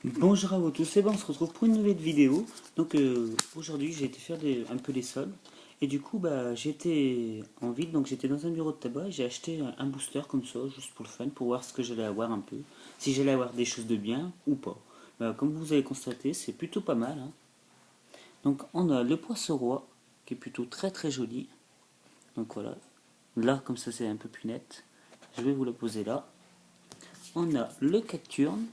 Bonjour à vous tous, et ben on se retrouve pour une nouvelle vidéo. Donc aujourd'hui j'ai été faire un peu les soldes. Et du coup j'étais en ville, donc j'étais dans un bureau de tabac et j'ai acheté un booster comme ça, juste pour le fun, pour voir ce que j'allais avoir un peu. Si j'allais avoir des choses de bien ou pas. Comme vous avez constaté, c'est plutôt pas mal, hein. Donc on a le poisson roi, qui est plutôt très très joli. Donc voilà, là comme ça c'est un peu plus net. Je vais vous le poser là. On a le cacturne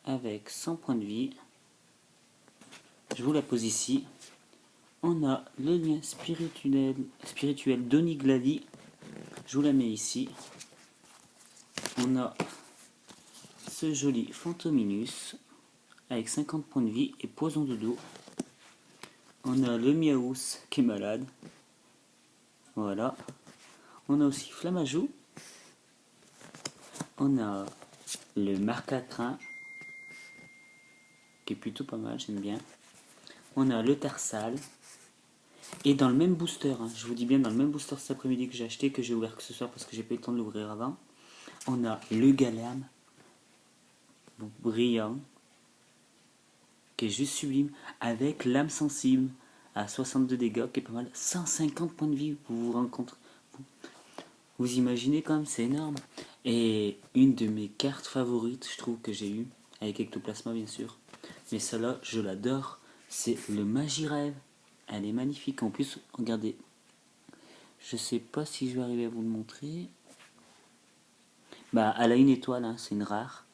avec 100 points de vie. Je vous la pose ici. On a le lien spirituel d'Oniglali. Je vous la mets ici. On a ce joli Fantominus avec 50 points de vie et poison de dos. On a le Miaous qui est malade. Voilà. On a aussi Flamajou. On a le Marcatrin qui est plutôt pas mal, j'aime bien. On a le Tarsal. Et dans le même booster, hein, je vous dis bien dans le même booster cet après-midi que j'ai acheté, que j'ai ouvert que ce soir parce que j'ai pas eu le temps de l'ouvrir avant, on a le Galam, donc brillant, qui est juste sublime, avec l'âme sensible à 62 dégâts, qui est pas mal, 150 points de vie, vous vous rencontrez, vous imaginez quand même, c'est énorme. Et une de mes cartes favorites, je trouve que j'ai eu, avec Ectoplasma bien sûr, mais celle-là, je l'adore, c'est le Magirêve. Elle est magnifique, en plus, regardez, je sais pas si je vais arriver à vous le montrer. Elle a une étoile, hein, c'est une rare.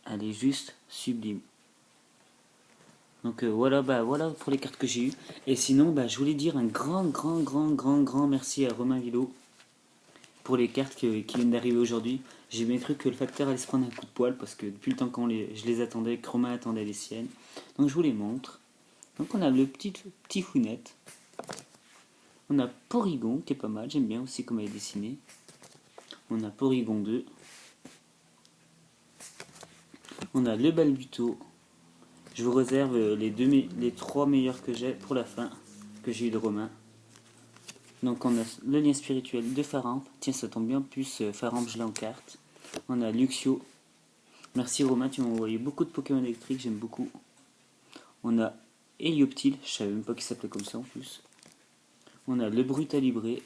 Elle est juste sublime. Donc voilà pour les cartes que j'ai eues. Et sinon, je voulais dire un grand merci à Romain Villot pour les cartes qui viennent d'arriver aujourd'hui. J'ai bien cru que le facteur allait se prendre un coup de poil parce que depuis le temps je les attendais, que Romain attendait les siennes. Donc je vous les montre. Donc on a le petit Founette. On a Porygon qui est pas mal, j'aime bien aussi comme elle est dessinée. On a Porygon 2. On a le Balbuto. Je vous réserve les trois meilleurs que j'ai pour la fin, que j'ai eu de Romain. Donc on a le lien spirituel de Faramp. Tiens, ça tombe bien, plus Faramp je l'ai en carte. On a Luxio. Merci Romain, tu m'as envoyé beaucoup de Pokémon électriques, j'aime beaucoup. On a Helioptile, je savais même pas qu'il s'appelait comme ça en plus. On a le Brutalibré.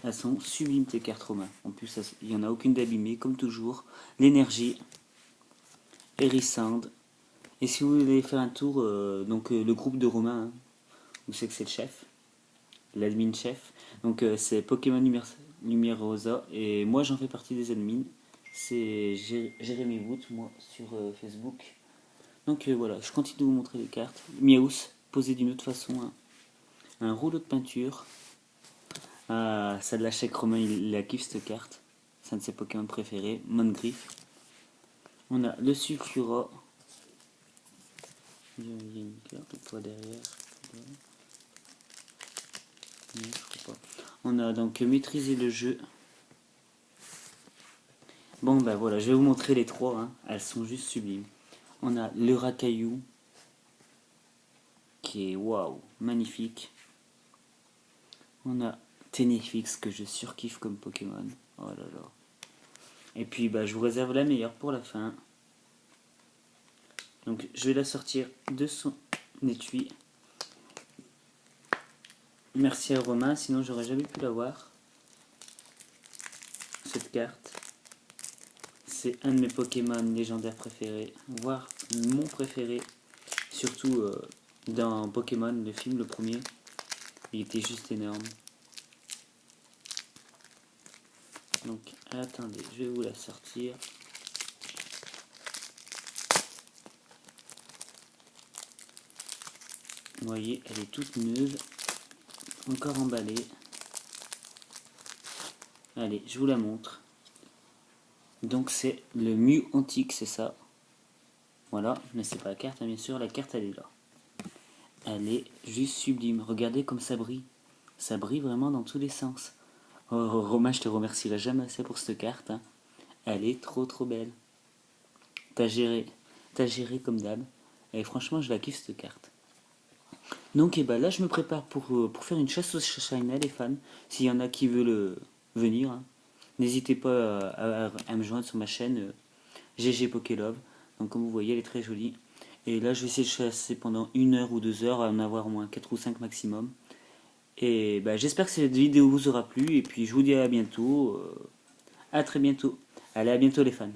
Elles sont sublimes tes cartes Romain. En plus, il n'y en a aucune d'abîmée, comme toujours. L'énergie. Hérissand. Et si vous voulez faire un tour, le groupe de Romain, hein, vous savez que c'est le chef, l'admin chef. Donc c'est Pokémon Lumière Rosa et moi j'en fais partie des admins. C'est Jérémy Wood, moi, sur Facebook. Donc voilà, je continue de vous montrer les cartes. Miaus, posé d'une autre façon. Hein. Un rouleau de peinture. Ah, ça de la chèque Romain, il la kiffe cette carte. C'est un de ses Pokémon préférés. Mondriff. On a le Sulfura. Il y a une carte ou pas derrière. Non, je crois pas. On a donc maîtrisé le jeu. Bon voilà, je vais vous montrer les trois, hein. Elles sont juste sublimes. On a le Racaillou, qui est waouh, magnifique. On a Ténéfix, que je surkiffe comme Pokémon. Oh là là. Et puis je vous réserve la meilleure pour la fin. Donc je vais la sortir de son étui. Merci à Romain, sinon j'aurais jamais pu l'avoir. Cette carte. C'est un de mes Pokémon légendaires préférés, voire mon préféré. Surtout dans Pokémon, le film, le premier. Il était juste énorme. Donc attendez, je vais vous la sortir. Vous voyez, elle est toute neuve, encore emballée. Allez, je vous la montre. Donc c'est le Mew antique, c'est ça. Voilà, mais c'est pas la carte, hein, bien sûr, la carte elle est là. Elle est juste sublime, regardez comme ça brille. Ça brille vraiment dans tous les sens. Oh, Romain, je te remercierai jamais assez pour cette carte. Hein. Elle est trop belle. T'as géré comme d'hab. Et franchement, je la kiffe cette carte. Donc là, je me prépare pour faire une chasse aux Shiner, les fans. S'il y en a qui veulent venir. Hein. N'hésitez pas à me joindre sur ma chaîne GG Pokélove. Donc comme vous voyez, elle est très jolie. Et là, je vais essayer de chasser pendant 1 heure ou 2 heures, à en avoir au moins 4 ou 5 maximum. Et bah, j'espère que cette vidéo vous aura plu. Et puis je vous dis à bientôt. À très bientôt. Allez, à bientôt les fans.